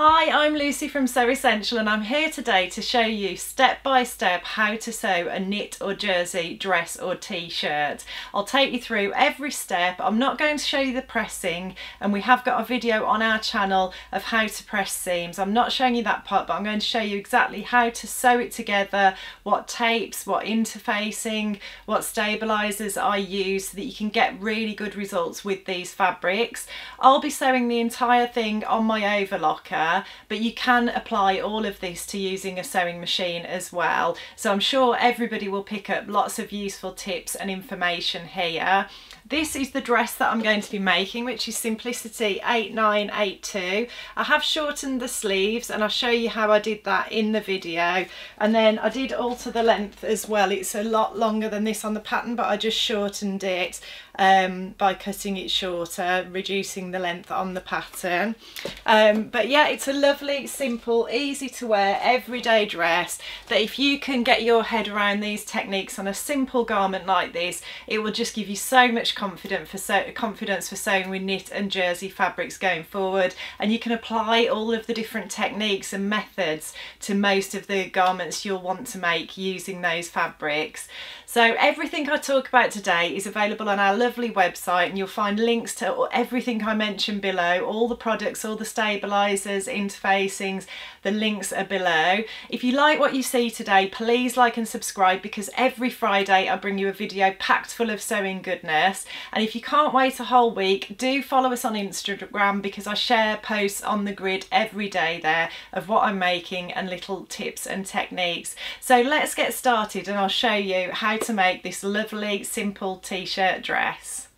Hi, I'm Lucy from Sew Essential and I'm here today to show you step by step how to sew a knit or jersey, dress or t-shirt. I'll take you through every step. I'm not going to show you the pressing, and we have got a video on our channel of how to press seams. I'm not showing you that part, but I'm going to show you exactly how to sew it together, what tapes, what interfacing, what stabilisers I use so that you can get really good results with these fabrics. I'll be sewing the entire thing on my overlocker, but you can apply all of this to using a sewing machine as well. So I'm sure everybody will pick up lots of useful tips and information here. This is the dress that I'm going to be making, which is Simplicity 8982. I have shortened the sleeves and I'll show you how I did that in the video. And then I did alter the length as well. It's a lot longer than this on the pattern, but I just shortened it by cutting it shorter, reducing the length on the pattern. But yeah, it's a lovely, simple, easy to wear, everyday dress that if you can get your head around these techniques on a simple garment like this, it will just give you so much confidence for sewing with knit and jersey fabrics going forward. And you can apply all of the different techniques and methods to most of the garments you'll want to make using those fabrics. So everything I talk about today is available on our lovely website, and you'll find links to everything I mentioned below, all the products, all the stabilisers, interfacings, the links are below. If you like what you see today, please like and subscribe, because every Friday I bring you a video packed full of sewing goodness. And if you can't wait a whole week, do follow us on Instagram, because I share posts on the grid every day there of what I'm making and little tips and techniques. So let's get started and I'll show you how to make this lovely simple t-shirt dress.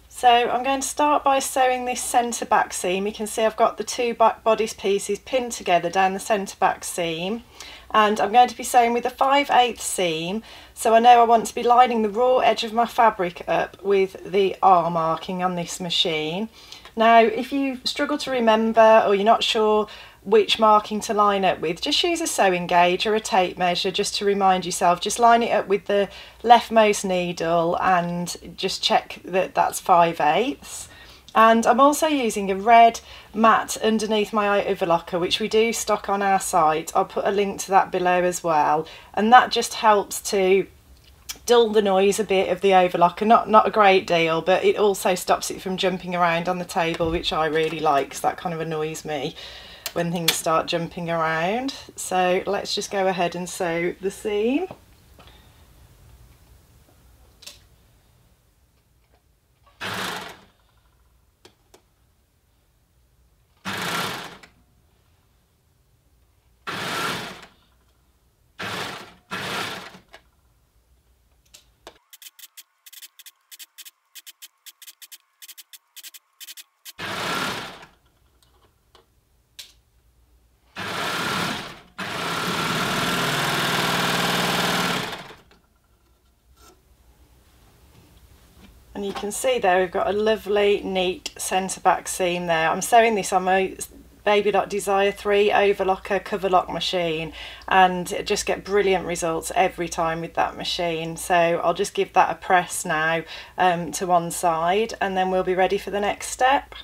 So I'm going to start by sewing this centre back seam. You can see I've got the two back bodice pieces pinned together down the centre back seam, and I'm going to be sewing with a 5/8 seam. So I know I want to be lining the raw edge of my fabric up with the R marking on this machine. Now if you struggle to remember or you're not sure which marking to line up with, just use a sewing gauge or a tape measure just to remind yourself. Just line it up with the leftmost needle and just check that that's 5/8. And I'm also using a red mat underneath my overlocker, which we do stock on our site. I'll put a link to that below as well, and that just helps to dull the noise a bit of the overlocker. Not a great deal, but it also stops it from jumping around on the table, which I really like because that kind of annoys me when things start jumping around. So let's just go ahead and sew the seam. And you can see there we've got a lovely neat centre back seam there. I'm sewing this on my Babylock Desire 3 Overlocker coverlock machine, and just get brilliant results every time with that machine. So I'll just give that a press now to one side, and then we'll be ready for the next step.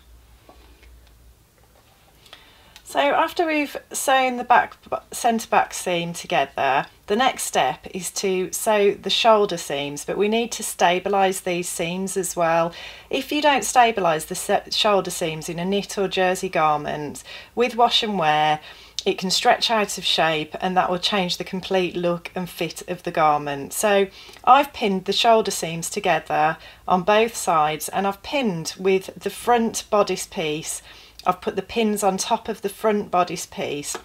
So after we've sewn the centre back seam together, the next step is to sew the shoulder seams, but we need to stabilise these seams as well. If you don't stabilise the shoulder seams in a knit or jersey garment, with wash and wear, it can stretch out of shape, and that will change the complete look and fit of the garment. So I've pinned the shoulder seams together on both sides, and I've pinned with the front bodice piece. I've put the pins on top of the front bodice piece,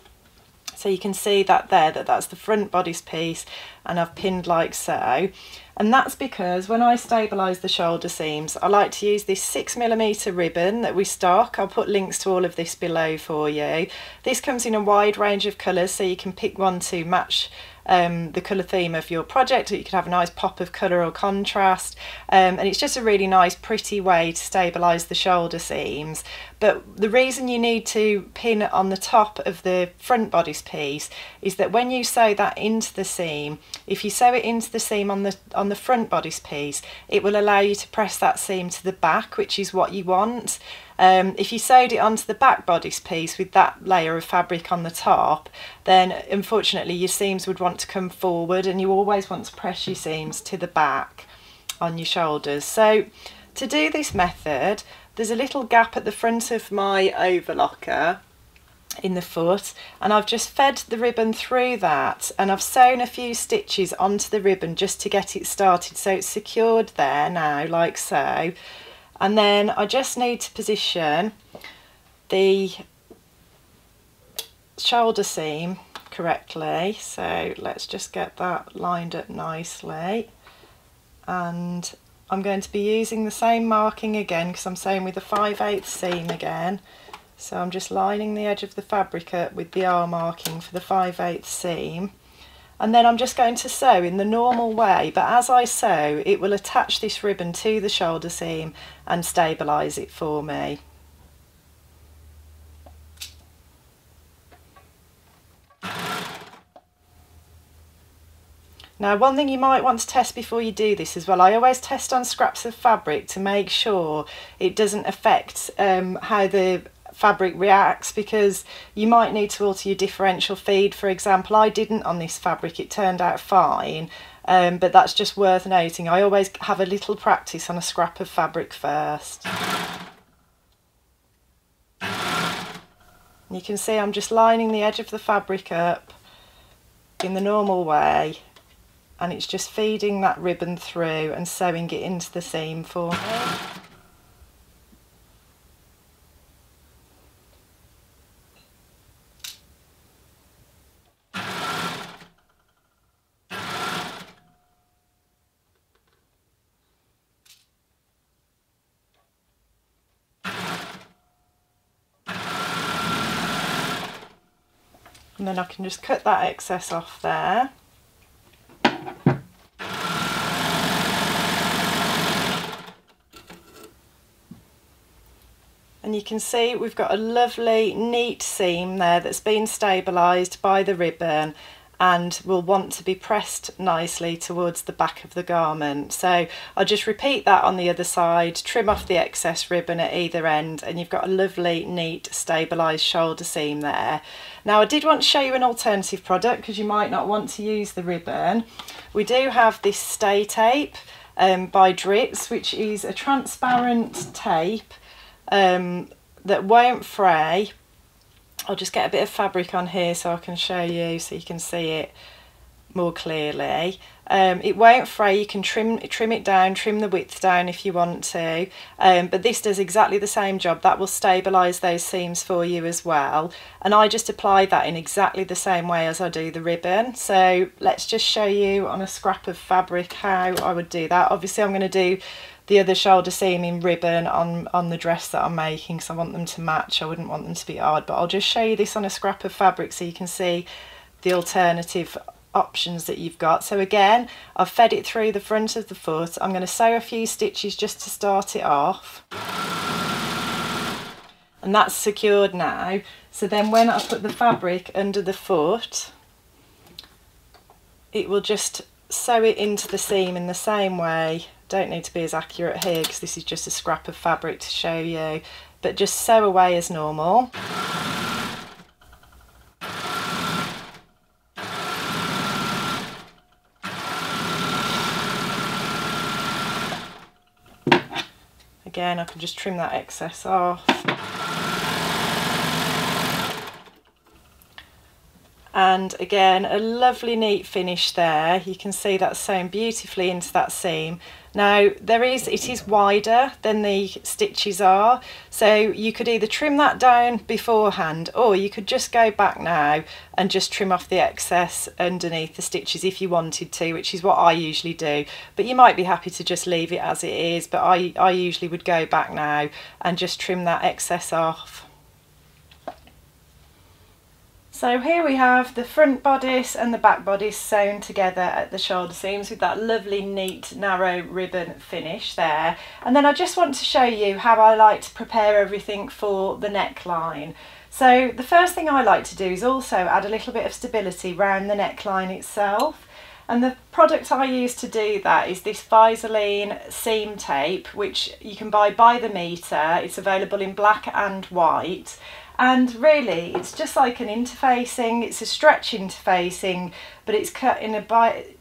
so you can see that there, that's the front bodice piece, and I've pinned like so. And that's because when I stabilise the shoulder seams, I like to use this 6mm ribbon that we stock. I'll put links to all of this below for you. This comes in a wide range of colours, so you can pick one to match the colour theme of your project, or you can have a nice pop of colour or contrast, and it's just a really nice pretty way to stabilise the shoulder seams. But the reason you need to pin it on the top of the front bodice piece is that when you sew that into the seam, if you sew it into the seam on the front bodice piece, it will allow you to press that seam to the back, which is what you want. If you sewed it onto the back bodice piece with that layer of fabric on the top, then unfortunately your seams would want to come forward, and you always want to press your seams to the back on your shoulders. So to do this method, there's a little gap at the front of my overlocker in the foot, and I've just fed the ribbon through that, and I've sewn a few stitches onto the ribbon just to get it started, so it's secured there now, like so. And then I just need to position the shoulder seam correctly, so let's just get that lined up nicely. And I'm going to be using the same marking again because I'm sewing with a 5/8 seam again. So I'm just lining the edge of the fabric up with the R marking for the 5/8 seam. And then I'm just going to sew in the normal way, but as I sew it will attach this ribbon to the shoulder seam and stabilise it for me. Now, one thing you might want to test before you do this as well, I always test on scraps of fabric to make sure it doesn't affect how the fabric reacts, because you might need to alter your differential feed. For example, I didn't on this fabric, it turned out fine, but that's just worth noting. I always have a little practice on a scrap of fabric first. And you can see I'm just lining the edge of the fabric up in the normal way, and it's just feeding that ribbon through and sewing it into the seam for me. And then I can just cut that excess off there. And you can see we've got a lovely neat seam there that's been stabilised by the ribbon and will want to be pressed nicely towards the back of the garment. So I'll just repeat that on the other side, trim off the excess ribbon at either end, and you've got a lovely neat stabilised shoulder seam there. Now, I did want to show you an alternative product because you might not want to use the ribbon. We do have this stay tape by Dritz, which is a transparent tape that won't fray. I'll just get a bit of fabric on here so I can show you so you can see it more clearly. It won't fray, you can trim it down, trim the width down if you want to, but this does exactly the same job. That will stabilise those seams for you as well, and I just apply that in exactly the same way as I do the ribbon. So let's just show you on a scrap of fabric how I would do that. Obviously I'm going to do the other shoulder seam in ribbon on the dress that I'm making because I want them to match. I wouldn't want them to be odd, but I'll just show you this on a scrap of fabric so you can see the alternative options that you've got. So again, I've fed it through the front of the foot. I'm going to sew a few stitches just to start it off, and that's secured now. So then when I put the fabric under the foot, it will just sew it into the seam in the same way. Don't need to be as accurate here because this is just a scrap of fabric to show you, but just sew away as normal. Again, I can just trim that excess off. And again, a lovely neat finish there. You can see that's sewn beautifully into that seam. Now it is wider than the stitches are, so you could either trim that down beforehand, or you could just go back now and just trim off the excess underneath the stitches if you wanted to, which is what I usually do. But you might be happy to just leave it as it is, but I usually would go back now and just trim that excess off. So here we have the front bodice and the back bodice sewn together at the shoulder seams with that lovely neat narrow ribbon finish there. And then I just want to show you how I like to prepare everything for the neckline. So the first thing I like to do is also add a little bit of stability around the neckline itself. And the product I use to do that is this Vaseline seam tape, which you can buy by the metre. It's available in black and white. And really, it's just like an interfacing. It's a stretch interfacing, but it's cut in a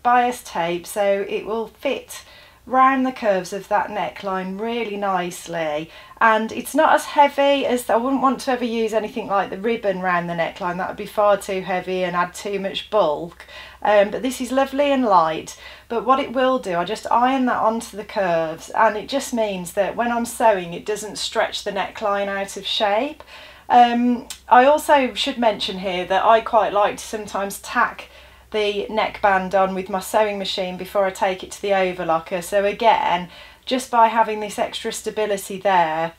bias tape, so it will fit round the curves of that neckline really nicely. And it's not as heavy as, I wouldn't want to ever use anything like the ribbon round the neckline. That would be far too heavy and add too much bulk. But this is lovely and light. But what it will do, I just iron that onto the curves, and it just means that when I'm sewing, it doesn't stretch the neckline out of shape. I also should mention here that I quite like to sometimes tack the neckband on with my sewing machine before I take it to the overlocker. So again, just by having this extra stability there,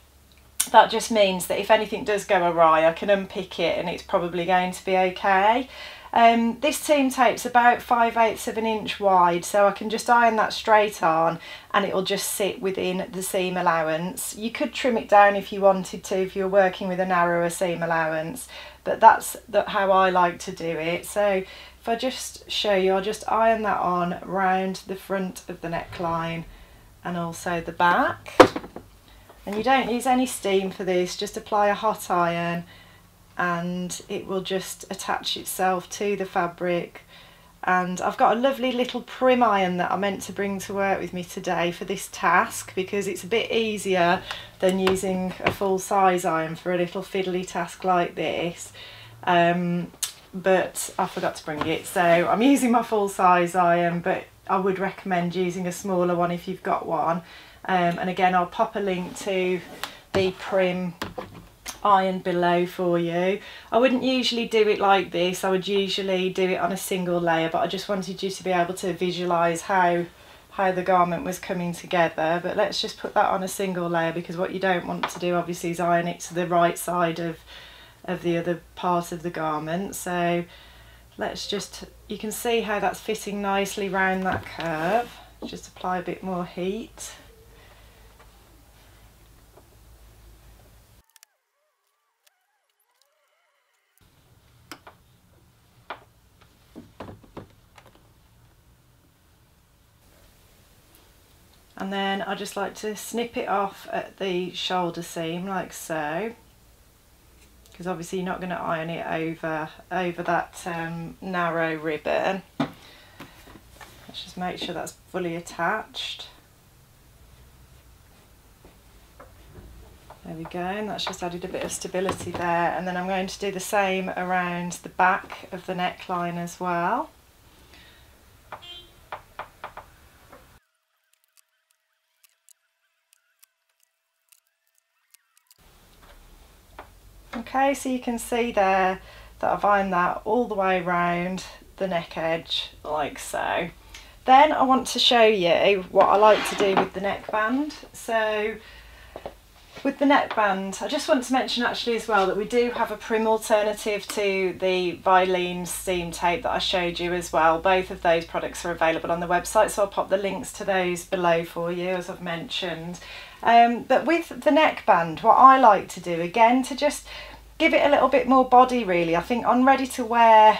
that just means that if anything does go awry, I can unpick it and it's probably going to be okay. This seam tape's about 5/8 of an inch wide, so I can just iron that straight on and it'll just sit within the seam allowance. You could trim it down if you wanted to, if you're working with a narrower seam allowance, but that's how I like to do it. So if I just show you, I'll just iron that on round the front of the neckline and also the back. And you don't use any steam for this, just apply a hot iron and it will just attach itself to the fabric. And I've got a lovely little prim iron that I meant to bring to work with me today for this task, because it's a bit easier than using a full size iron for a little fiddly task like this. But I forgot to bring it, so I'm using my full size iron, but I would recommend using a smaller one if you've got one. And again, I'll pop a link to the prim iron below for you. I wouldn't usually do it like this, I would usually do it on a single layer, but I just wanted you to be able to visualise how the garment was coming together. But let's just put that on a single layer, because what you don't want to do obviously is iron it to the right side of the other part of the garment. So let's just, you can see how that's fitting nicely round that curve. Just apply a bit more heat. And then I just like to snip it off at the shoulder seam like so, because obviously you're not going to iron it over that narrow ribbon. Let's just make sure that's fully attached. There we go, and that's just added a bit of stability there. And then I'm going to do the same around the back of the neckline as well. Okay, so you can see there that I've ironed that all the way around the neck edge like so. Then I want to show you what I like to do with the neckband. So with the neckband, I just want to mention actually as well that we do have a prim alternative to the Vaseline seam tape that I showed you as well. Both of those products are available on the website, so I'll pop the links to those below for you, as I've mentioned. But with the neckband, what I like to do, again, to just give it a little bit more body really. I think on ready to wear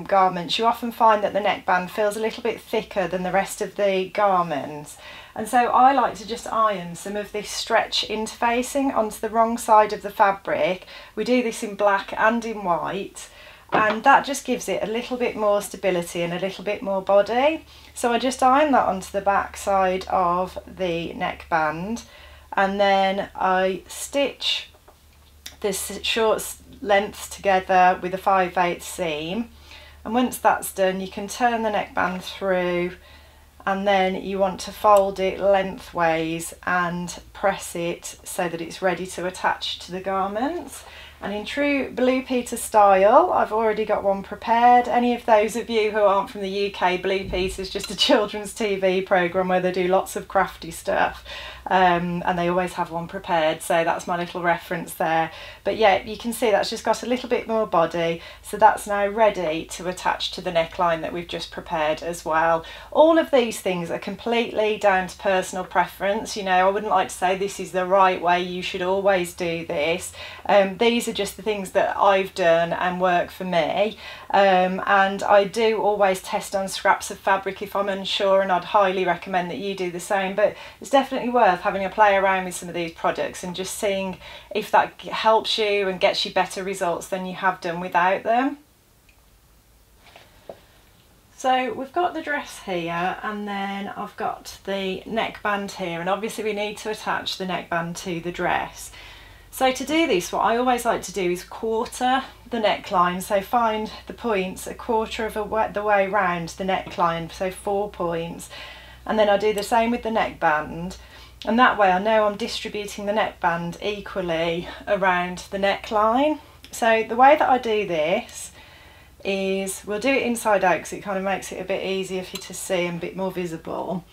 garments, you often find that the neckband feels a little bit thicker than the rest of the garments. And so I like to just iron some of this stretch interfacing onto the wrong side of the fabric. We do this in black and in white, and that just gives it a little bit more stability and a little bit more body. So I just iron that onto the back side of the neckband, and then I stitch this short lengths together with a 5/8 seam. And once that's done, you can turn the neckband through, and then you want to fold it lengthways and press it so that it's ready to attach to the garment. And in true Blue Peter style, I've already got one prepared. Any of those of you who aren't from the UK, Blue Peter is just a children's TV programme where they do lots of crafty stuff. And they always have one prepared, so that's my little reference there. But yeah, you can see that's just got a little bit more body, so that's now ready to attach to the neckline that we've just prepared as well. All of these things are completely down to personal preference. You know, I wouldn't like to say this is the right way, you should always do this. These these are just the things that I've done and work for me, and I do always test on scraps of fabric if I'm unsure, and I'd highly recommend that you do the same. But it's definitely worth having a play around with some of these products and just seeing if that helps you and gets you better results than you have done without them. So we've got the dress here, and then I've got the neckband here, and obviously we need to attach the neckband to the dress. So to do this, what I always like to do is quarter the neckline, so find the points a quarter of the way round the neckline, so 4 points, and then I do the same with the neckband, and that way I know I'm distributing the neckband equally around the neckline. So the way that I do this is, we'll do it inside out because it kind of makes it a bit easier for you to see and a bit more visible.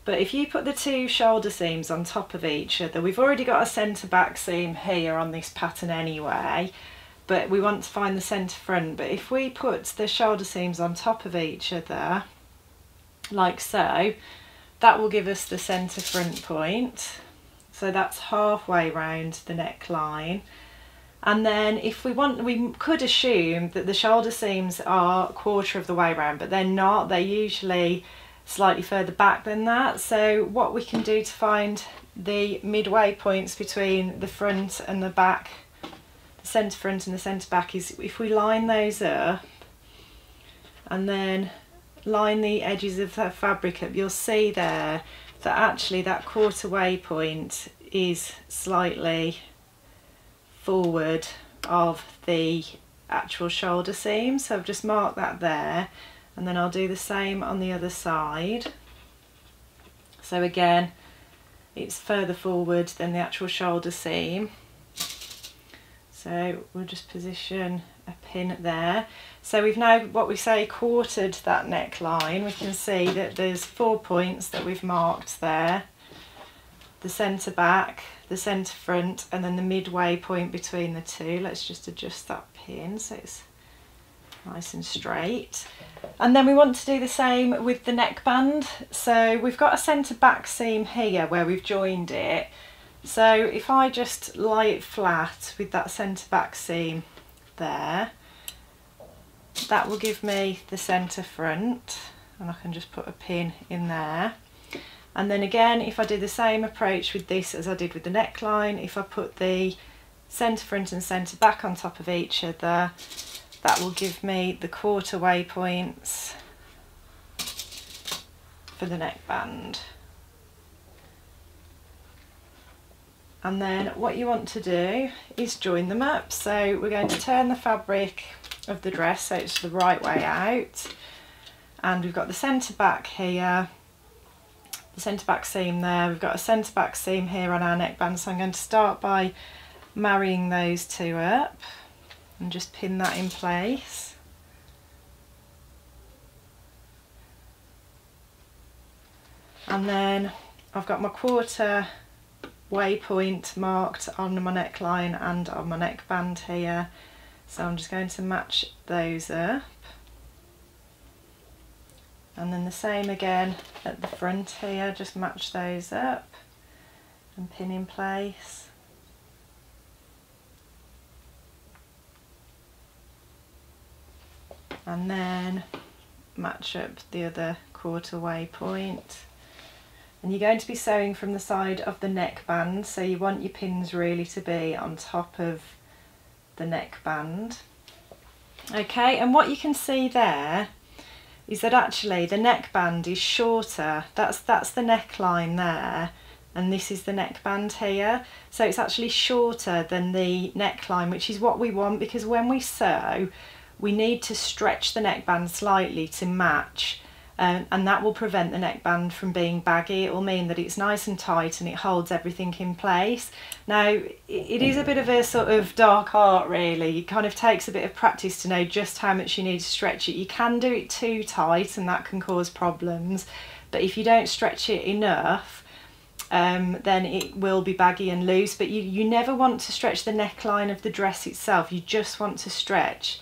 But if you put the 2 shoulder seams on top of each other, we've already got a centre back seam here on this pattern anyway, but we want to find the centre front. But if we put the shoulder seams on top of each other, like so, that will give us the centre front point. So that's halfway round the neckline. And then if we want, we could assume that the shoulder seams are a quarter of the way round, but they're not. They're usually slightly further back than that. So what we can do to find the midway points between the front and the back, the centre front and the centre back, is if we line those up and then line the edges of the fabric up, you'll see there that actually that quarter way point is slightly forward of the actual shoulder seam. So I've just marked that there, and then I'll do the same on the other side. So again, it's further forward than the actual shoulder seam. So we'll just position a pin there. So we've now, what we say, quartered that neckline. We can see that there's 4 points that we've marked there. The centre back, the centre front, and then the midway point between the two. Let's just adjust that pin so it's nice and straight. And then we want to do the same with the neckband. So we've got a centre back seam here where we've joined it. So if I just lie it flat with that centre back seam there, that will give me the centre front, and I can just put a pin in there. And then again, if I do the same approach with this as I did with the neckline, if I put the centre front and centre back on top of each other, that will give me the quarter way points for the neckband. And then what you want to do is join them up. So we're going to turn the fabric of the dress so it's the right way out, and we've got the centre back here, the centre back seam there, we've got a centre back seam here on our neckband, so I'm going to start by marrying those two up and just pin that in place. And then I've got my quarter way point marked on my neckline and on my neckband here, so I'm just going to match those up. And then the same again at the front here, just match those up and pin in place. And then match up the other quarter way point. And you're going to be sewing from the side of the neckband, so you want your pins really to be on top of the neckband. Okay, and what you can see there is that actually the neckband is shorter. That's the neckline there, and this is the neckband here. So it's actually shorter than the neckline, which is what we want, because when we sew, we need to stretch the neckband slightly to match, and that will prevent the neckband from being baggy. It will mean that it's nice and tight and it holds everything in place. Now, it is a bit of a sort of dark art really. It kind of takes a bit of practice to know just how much you need to stretch it. You can do it too tight and that can cause problems, but if you don't stretch it enough, then it will be baggy and loose. But you never want to stretch the neckline of the dress itself. You just want to stretch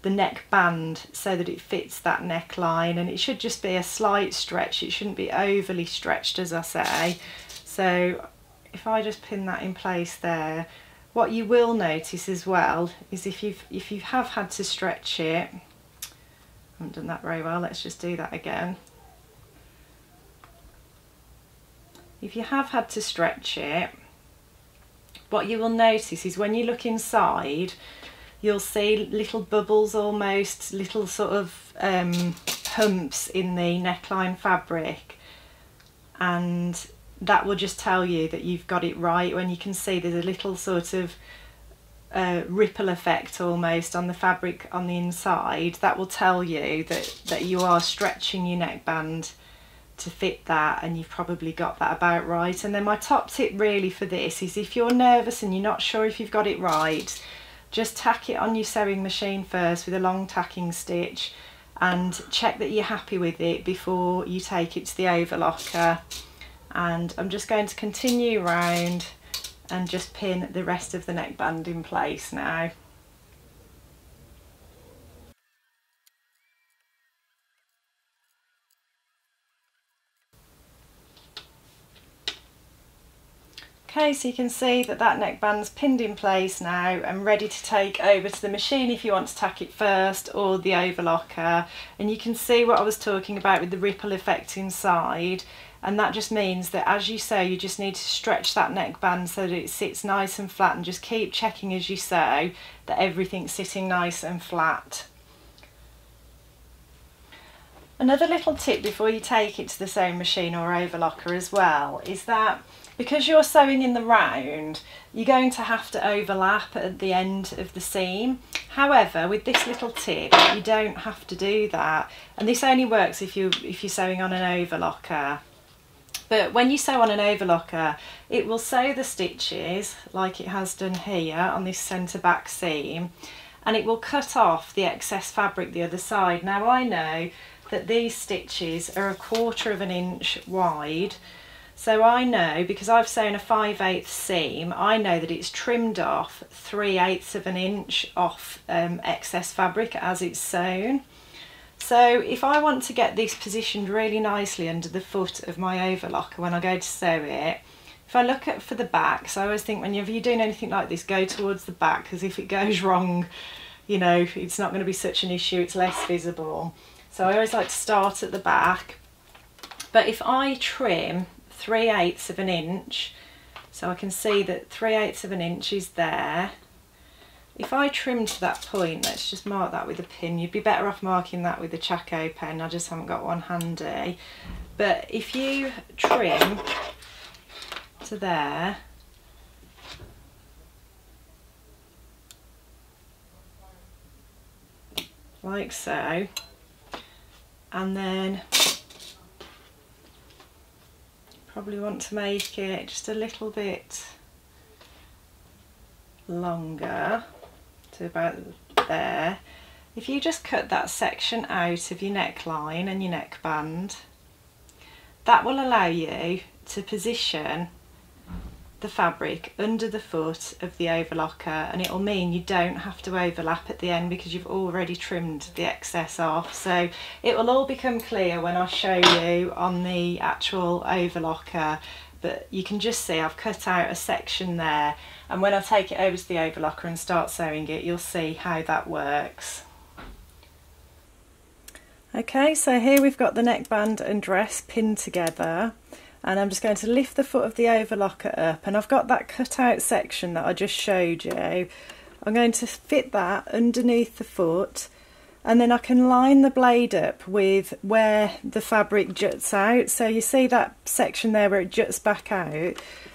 the neckband so that it fits that neckline, and it should just be a slight stretch. It shouldn't be overly stretched, as I say. So if I just pin that in place there, What you will notice as well is if you have had to stretch it, I haven't done that very well, let's just do that again. If you have had to stretch it, what you will notice is when you look inside, you'll see little bubbles, almost little sort of humps in the neckline fabric, and that will just tell you that you've got it right. When you can see there's a little sort of ripple effect almost on the fabric on the inside, that will tell you that you are stretching your neckband to fit that, and you've probably got that about right. And then my top tip really for this is, if you're nervous and you're not sure if you've got it right, just tack it on your sewing machine first with a long tacking stitch and check that you're happy with it before you take it to the overlocker. And I'm just going to continue round and just pin the rest of the neckband in place now. Okay, so you can see that that neckband's pinned in place now and ready to take over to the machine if you want to tack it first, or the overlocker. And you can see what I was talking about with the ripple effect inside, and that just means that as you sew, you just need to stretch that neckband so that it sits nice and flat, and just keep checking as you sew that everything's sitting nice and flat. Another little tip before you take it to the sewing machine or overlocker as well is that because you're sewing in the round, you're going to have to overlap at the end of the seam. However, with this little tip, you don't have to do that, and this only works if you're sewing on an overlocker. But when you sew on an overlocker, it will sew the stitches like it has done here on this centre back seam, and it will cut off the excess fabric the other side. Now I know that these stitches are 1/4 of an inch wide, so I know, because I've sewn a 5/8 seam, I know that it's trimmed off 3/8 of an inch off excess fabric as it's sewn. So if I want to get this positioned really nicely under the foot of my overlocker when I go to sew it, if I look at for the back, so I always think whenever you're doing anything like this, go towards the back, because if it goes wrong, you know, it's not going to be such an issue, it's less visible. So I always like to start at the back. But if I trim 3/8 of an inch, so I can see that 3/8 of an inch is there. If I trim to that point, let's just mark that with a pin. You'd be better off marking that with a Chaco pen, I just haven't got one handy. But if you trim to there, like so, and then probably want to make it just a little bit longer to about there. If you just cut that section out of your neckline and your neckband, that will allow you to position the fabric under the foot of the overlocker, and it'll mean you don't have to overlap at the end because you've already trimmed the excess off. So it will all become clear when I show you on the actual overlocker, but you can just see I've cut out a section there, and when I take it over to the overlocker and start sewing it, you'll see how that works. Okay, so here we've got the neckband and dress pinned together, and I'm just going to lift the foot of the overlocker up, and I've got that cut out section that I just showed you. I'm going to fit that underneath the foot, and then I can line the blade up with where the fabric juts out. So you see that section there where it juts back out?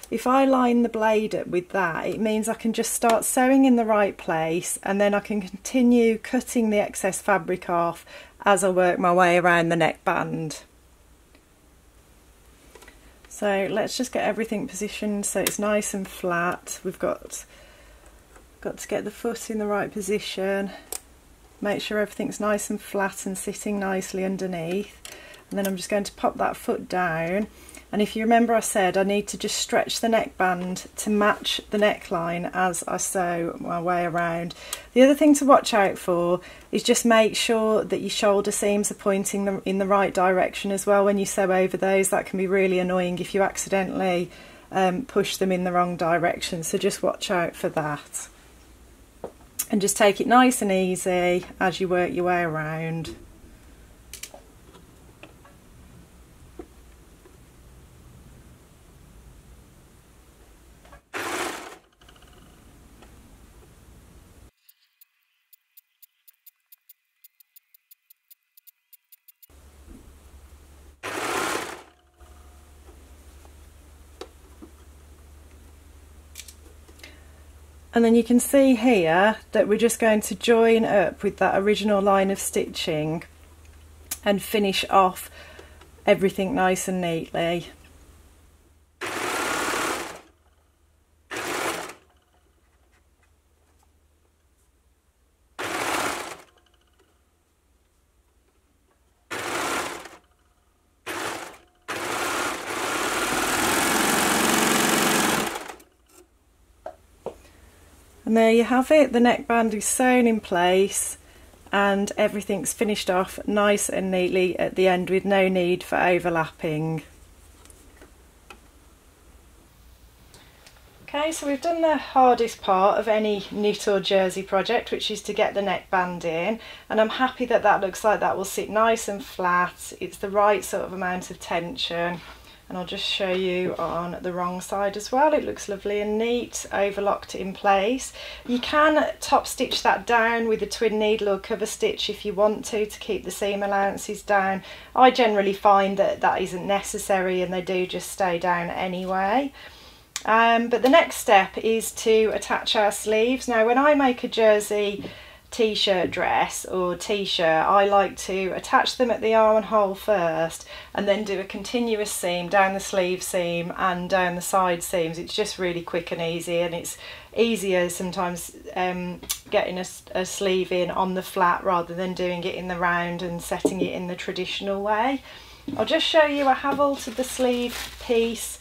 If I line the blade up with that, it means I can just start sewing in the right place, and then I can continue cutting the excess fabric off as I work my way around the neckband. So let's just get everything positioned so it's nice and flat. We've got to get the foot in the right position, make sure everything's nice and flat and sitting nicely underneath, and then I'm just going to pop that foot down. And if you remember, I said I need to just stretch the neckband to match the neckline as I sew my way around. The other thing to watch out for is just make sure that your shoulder seams are pointing in the right direction as well when you sew over those. That can be really annoying if you accidentally push them in the wrong direction, so just watch out for that. And just take it nice and easy as you work your way around. And then you can see here that we're just going to join up with that original line of stitching and finish off everything nice and neatly. And there you have it, the neckband is sewn in place and everything's finished off nice and neatly at the end with no need for overlapping. Okay, so we've done the hardest part of any knit or jersey project, which is to get the neckband in, and I'm happy that that looks like that will sit nice and flat. It's the right sort of amount of tension. And I'll just show you on the wrong side as well. It looks lovely and neat, overlocked in place. You can top stitch that down with a twin needle or cover stitch if you want to keep the seam allowances down. I generally find that that isn't necessary and they do just stay down anyway. But the next step is to attach our sleeves. Now when I make a jersey t-shirt dress or t-shirt, I like to attach them at the armhole first and then do a continuous seam down the sleeve seam and down the side seams. It's just really quick and easy, and it's easier sometimes getting a sleeve in on the flat rather than doing it in the round and setting it in the traditional way. I'll just show you, I have altered the sleeve piece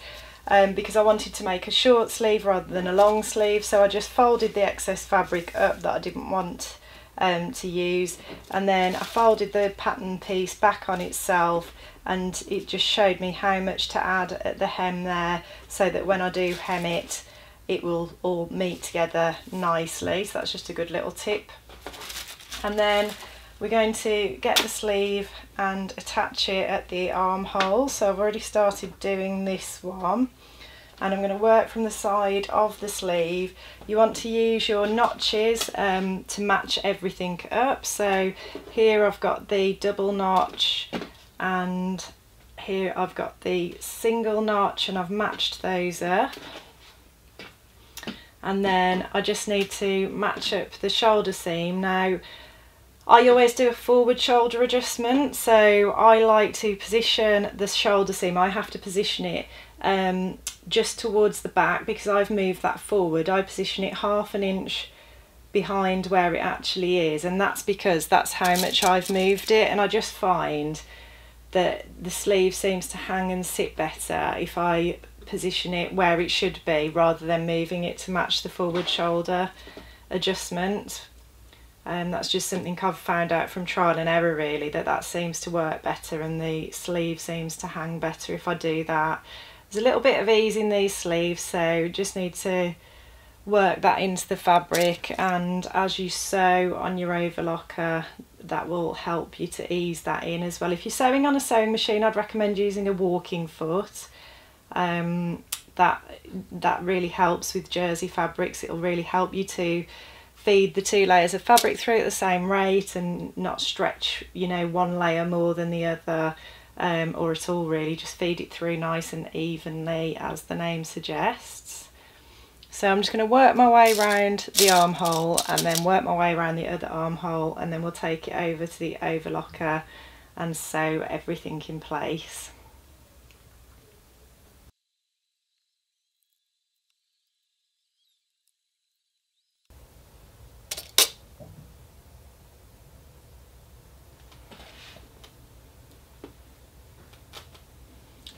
because I wanted to make a short sleeve rather than a long sleeve, so I just folded the excess fabric up that I didn't want to use, and then I folded the pattern piece back on itself, and it just showed me how much to add at the hem there, so that when I do hem it, it will all meet together nicely. So that's just a good little tip. And then we're going to get the sleeve and attach it at the armhole. So I've already started doing this one, and I'm going to work from the side of the sleeve. You want to use your notches to match everything up. So here I've got the double notch, and here I've got the single notch, and I've matched those up. And then I just need to match up the shoulder seam. Now I always do a forward shoulder adjustment, so I like to position the shoulder seam. I have to position it just towards the back because I've moved that forward. I position it ½ an inch behind where it actually is, and that's because that's how much I've moved it, and I just find that the sleeve seems to hang and sit better if I position it where it should be rather than moving it to match the forward shoulder adjustment. And that's just something I've found out from trial and error, really, that seems to work better and the sleeve seems to hang better if I do that. There's a little bit of ease in these sleeves, so just need to work that into the fabric, and as you sew on your overlocker that will help you to ease that in as well. If you're sewing on a sewing machine, I'd recommend using a walking foot. That really helps with jersey fabrics. It'll really help you to feed the 2 layers of fabric through at the same rate and not stretch, you know, one layer more than the other, or at all really. Just feed it through nice and evenly, as the name suggests. So I'm just going to work my way around the armhole and then work my way around the other armhole, and then we'll take it over to the overlocker and sew everything in place.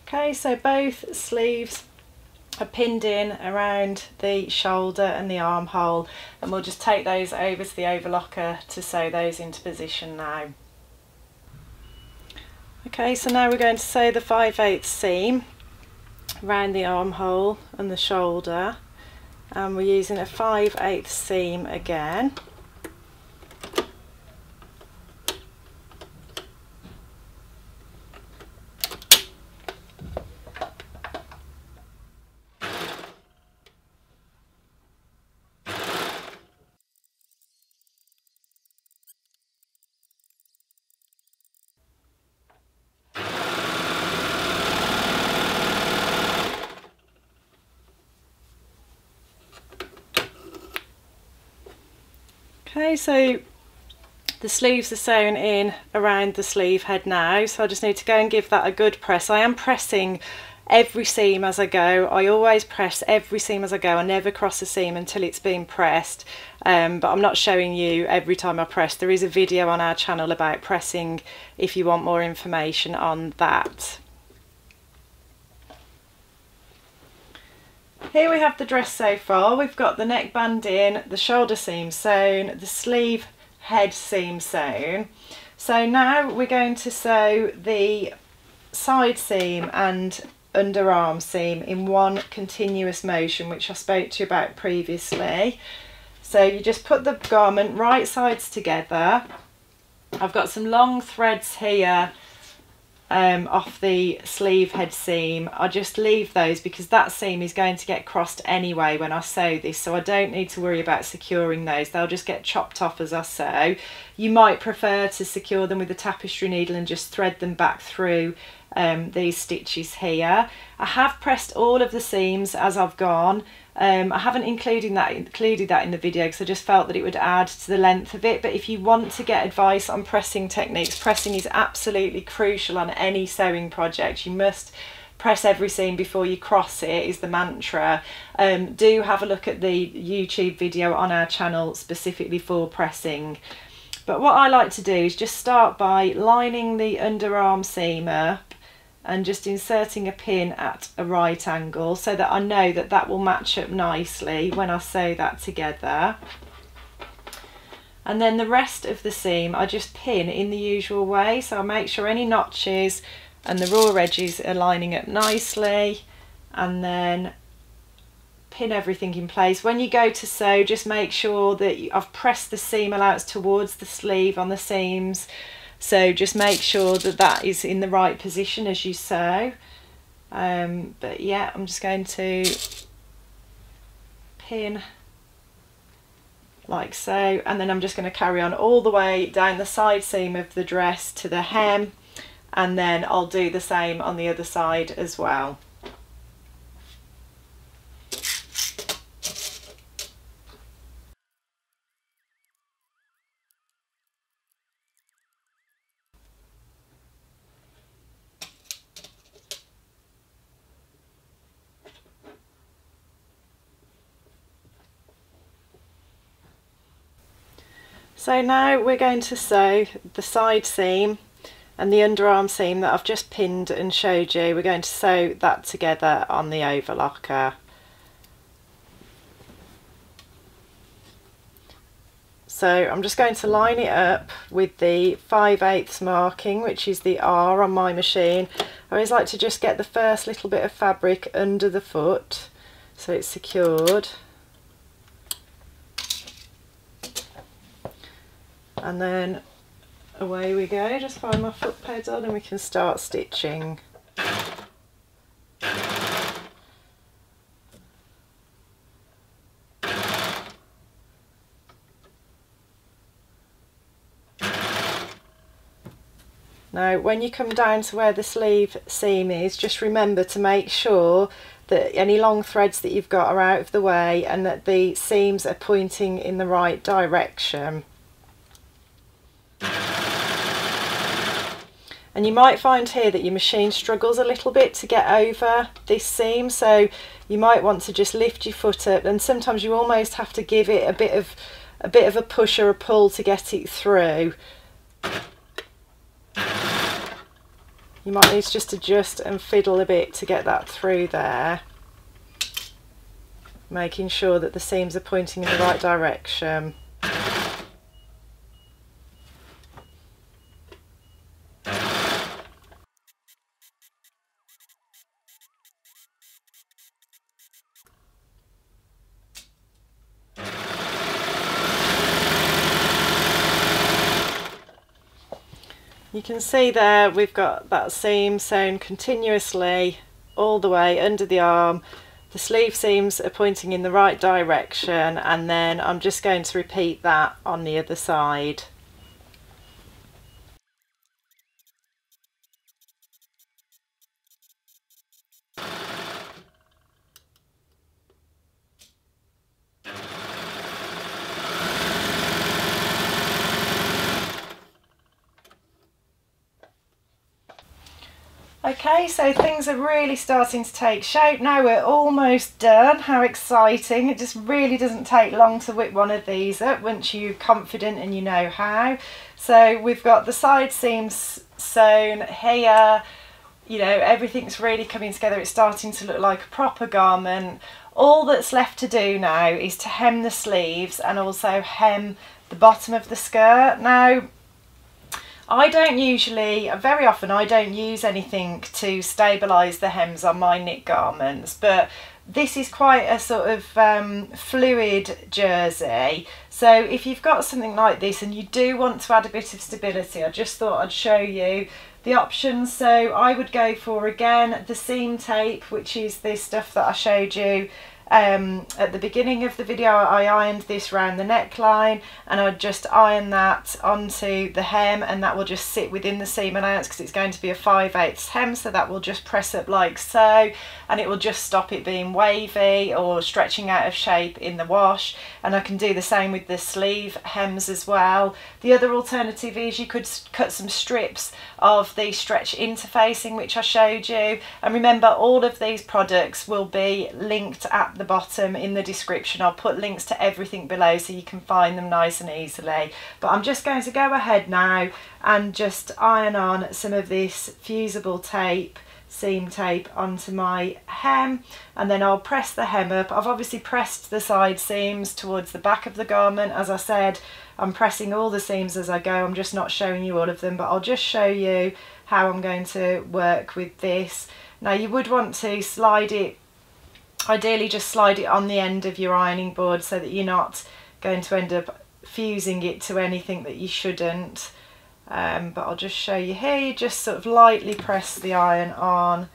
Okay, so both sleeves are pinned in around the shoulder and the armhole, and we'll just take those over to the overlocker to sew those into position now. Okay, so now we're going to sew the 5/8 seam. around the armhole and the shoulder, and we're using a 5/8 seam again. Okay, so the sleeves are sewn in around the sleeve head now, so I just need to go and give that a good press. I am pressing every seam as I go. I always press every seam as I go. I never cross a seam until it's been pressed, but I'm not showing you every time I press. There is a video on our channel about pressing if you want more information on that. Here we have the dress so far. We've got the neckband in, the shoulder seam sewn, the sleeve head seam sewn. So now we're going to sew the side seam and underarm seam in one continuous motion, which I spoke to you about previously. So you just put the garment right sides together. I've got some long threads here off the sleeve head seam. I just leave those because that seam is going to get crossed anyway when I sew this, so I don't need to worry about securing those. They'll just get chopped off as I sew. You might prefer to secure them with a tapestry needle and just thread them back through these stitches here. I have pressed all of the seams as I've gone. I haven't included that in the video because I just felt that it would add to the length of it, but if you want to get advice on pressing techniques, pressing is absolutely crucial on any sewing project. You must press every seam before you cross it, is the mantra. Do have a look at the YouTube video on our channel specifically for pressing. But what I like to do is just start by lining the underarm seam up and just inserting a pin at a right angle so that I know that that will match up nicely when I sew that together. And then the rest of the seam I just pin in the usual way, so I make sure any notches and the raw edges are lining up nicely, and then pin everything in place. When you go to sew, just make sure that I've pressed the seam allowance towards the sleeve on the seams, so just make sure that that is in the right position as you sew. But yeah, I'm just going to pin like so, and then I'm just going to carry on all the way down the side seam of the dress to the hem, and then I'll do the same on the other side as well. So now we're going to sew the side seam and the underarm seam that I've just pinned and showed you. We're going to sew that together on the overlocker. So I'm just going to line it up with the 5/8 marking, which is the R on my machine. I always like to just get the first little bit of fabric under the foot so it's secured. And then away we go, just find my foot pedal and we can start stitching. Now when you come down to where the sleeve seam is, just remember to make sure that any long threads that you've got are out of the way and that the seams are pointing in the right direction. And you might find here that your machine struggles a little bit to get over this seam, so you might want to just lift your foot up, and sometimes you almost have to give it a bit of a push or a pull to get it through. You might need to just adjust and fiddle a bit to get that through there, making sure that the seams are pointing in the right direction. You can see there we've got that seam sewn continuously all the way under the arm. The sleeve seams are pointing in the right direction, and then I'm just going to repeat that on the other side. Okay, so things are really starting to take shape now. We're almost done. How exciting. It just really doesn't take long to whip one of these up once you're confident and you know how. So we've got the side seams sewn here, you know, everything's really coming together. It's starting to look like a proper garment. All that's left to do now is to hem the sleeves and also hem the bottom of the skirt. Now, I don't usually, very often I don't use anything to stabilise the hems on my knit garments, but this is quite a sort of fluid jersey. So if you've got something like this and you do want to add a bit of stability, I just thought I'd show you the options. So I would go for, again, the seam tape, which is this stuff that I showed you at the beginning of the video. I ironed this round the neckline and I'd just iron that onto the hem, and that will just sit within the seam allowance because it's going to be a 5/8 hem, so that will just press up like so, and it will just stop it being wavy or stretching out of shape in the wash. And I can do the same with the sleeve hems as well. The other alternative is you could cut some strips of the stretch interfacing, which I showed you, and remember all of these products will be linked at the bottom in the description. I'll put links to everything below so you can find them nice and easily. But I'm just going to go ahead now and just iron on some of this fusible tape, seam tape, onto my hem, and then I'll press the hem up. I've obviously pressed the side seams towards the back of the garment. As I said, I'm pressing all the seams as I go. I'm just not showing you all of them, but I'll just show you how I'm going to work with this. Now, you would want to slide it, ideally just slide it on the end of your ironing board so that you're not going to end up fusing it to anything that you shouldn't. But I'll just show you here. You just sort of lightly press the iron on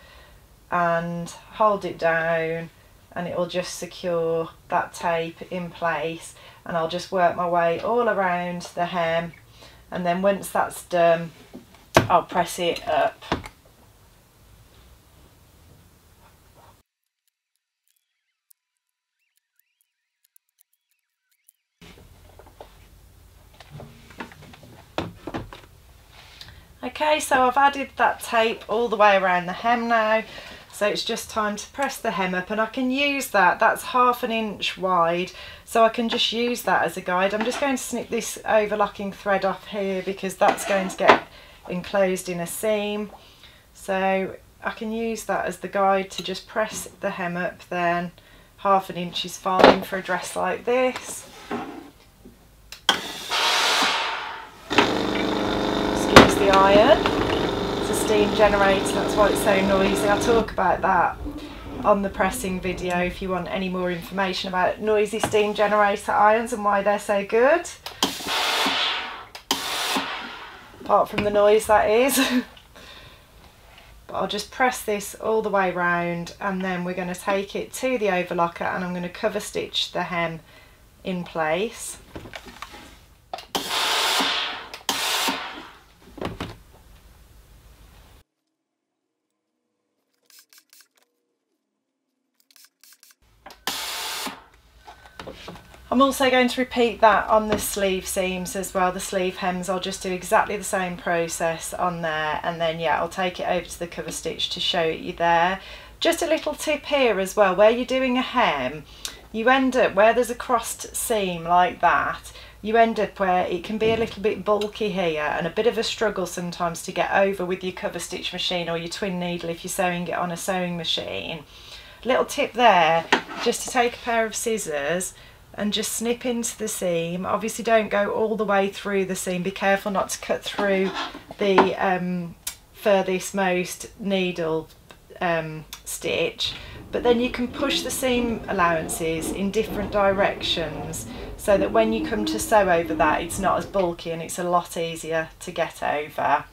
and hold it down, and it will just secure that tape in place. And I'll just work my way all around the hem, and then once that's done, I'll press it up. Okay, so I've added that tape all the way around the hem now, so it's just time to press the hem up, and I can use that, that's 1/2 inch wide, so I can just use that as a guide. I'm just going to snip this overlocking thread off here because that's going to get enclosed in a seam, so I can use that as the guide to just press the hem up. Then 1/2 inch is fine for a dress like this. The iron, it's a steam generator, that's why it's so noisy. I'll talk about that on the pressing video if you want any more information about noisy steam generator irons and why they're so good, apart from the noise, that is. But I'll just press this all the way round, and then we're going to take it to the overlocker and I'm going to cover stitch the hem in place. I'm also going to repeat that on the sleeve seams as well, the sleeve hems. I'll just do exactly the same process on there, and then yeah, I'll take it over to the cover stitch to show you there. Just a little tip here as well, where you're doing a hem, you end up where there's a crossed seam like that, you end up where it can be a little bit bulky here and a bit of a struggle sometimes to get over with your cover stitch machine or your twin needle if you're sewing it on a sewing machine. Little tip there, just to take a pair of scissors and just snip into the seam. Obviously don't go all the way through the seam, be careful not to cut through the furthest most needle stitch, but then you can push the seam allowances in different directions so that when you come to sew over that, it's not as bulky and it's a lot easier to get over.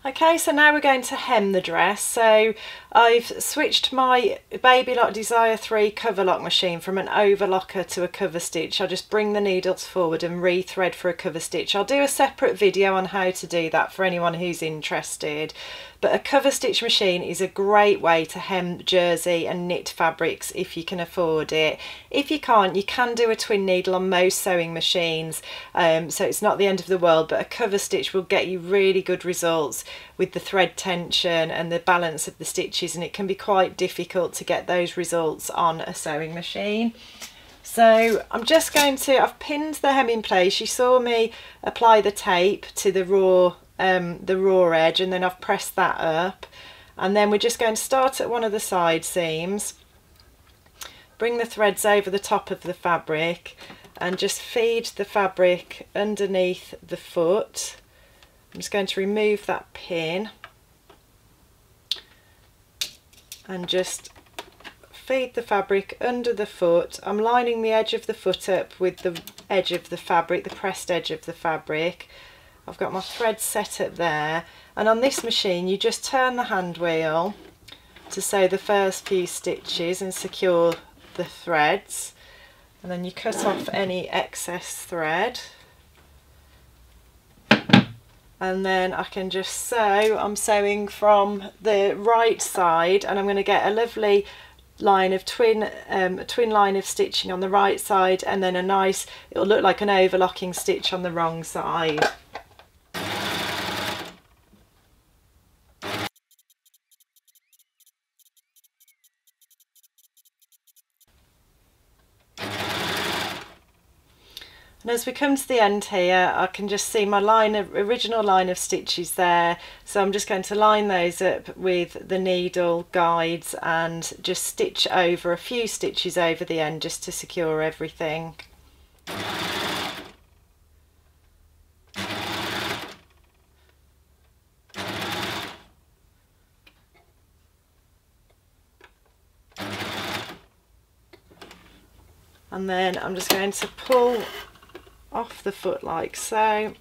Okay, so now we're going to hem the dress. So I've switched my Babylock Desire 3 coverlock machine from an overlocker to a cover stitch. I'll just bring the needles forward and re-thread for a cover stitch. I'll do a separate video on how to do that for anyone who's interested. But a cover stitch machine is a great way to hem jersey and knit fabrics if you can afford it. If you can't, you can do a twin needle on most sewing machines, so it's not the end of the world, but a cover stitch will get you really good results with the thread tension and the balance of the stitches, and it can be quite difficult to get those results on a sewing machine. So I'm just going to, I've pinned the hem in place. You saw me apply the tape to the raw edge, and then I've pressed that up, and then we're just going to start at one of the side seams, bring the threads over the top of the fabric and just feed the fabric underneath the foot. I'm just going to remove that pin and just feed the fabric under the foot. I'm lining the edge of the foot up with the edge of the fabric, the pressed edge of the fabric. I've got my thread set up there, and on this machine you just turn the hand wheel to sew the first few stitches and secure the threads, and then you cut off any excess thread, and then I can just sew. I'm sewing from the right side, and I'm going to get a lovely line of twin line of stitching on the right side, and then a nice, it'll look like an overlocking stitch on the wrong side. And as we come to the end here, I can just see my original line of stitches there. So I'm just going to line those up with the needle guides and just stitch over a few stitches over the end just to secure everything. And then I'm just going to pull off the foot like so,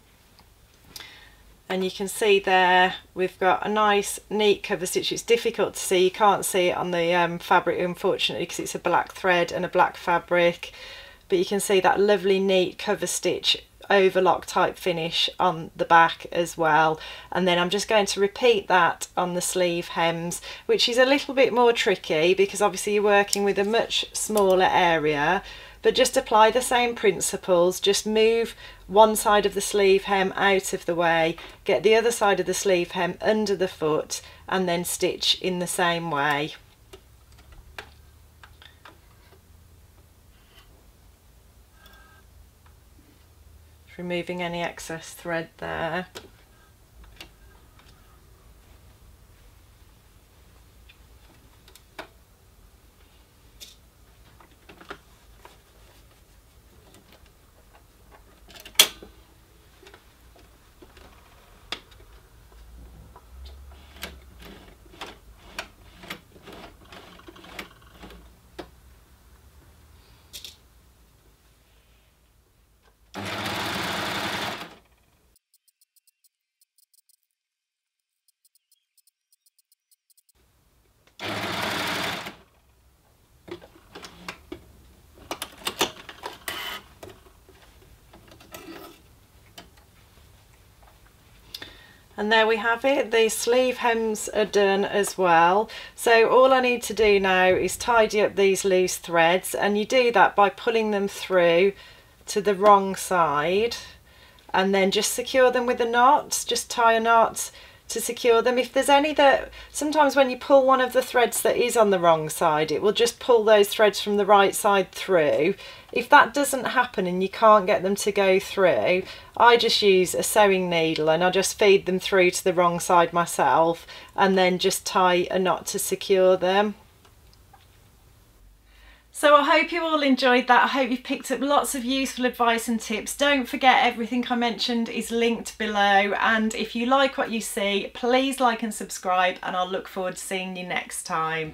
and you can see there we've got a nice neat cover stitch. It's difficult to see, you can't see it on the fabric unfortunately because it's a black thread and a black fabric, but you can see that lovely neat cover stitch overlock type finish on the back as well. And then I'm just going to repeat that on the sleeve hems, which is a little bit more tricky because obviously you're working with a much smaller area. But just apply the same principles, just move one side of the sleeve hem out of the way, get the other side of the sleeve hem under the foot, and then stitch in the same way. Just removing any excess thread there. And there we have it, the sleeve hems are done as well. So all I need to do now is tidy up these loose threads, and you do that by pulling them through to the wrong side and then just secure them with a knot. Just tie a knot to secure them. If there's any that, sometimes when you pull one of the threads that is on the wrong side, it will just pull those threads from the right side through. If that doesn't happen and you can't get them to go through, I just use a sewing needle and I just feed them through to the wrong side myself and then just tie a knot to secure them. So I hope you all enjoyed that. I hope you've picked up lots of useful advice and tips. Don't forget everything I mentioned is linked below, and if you like what you see, please like and subscribe, and I'll look forward to seeing you next time.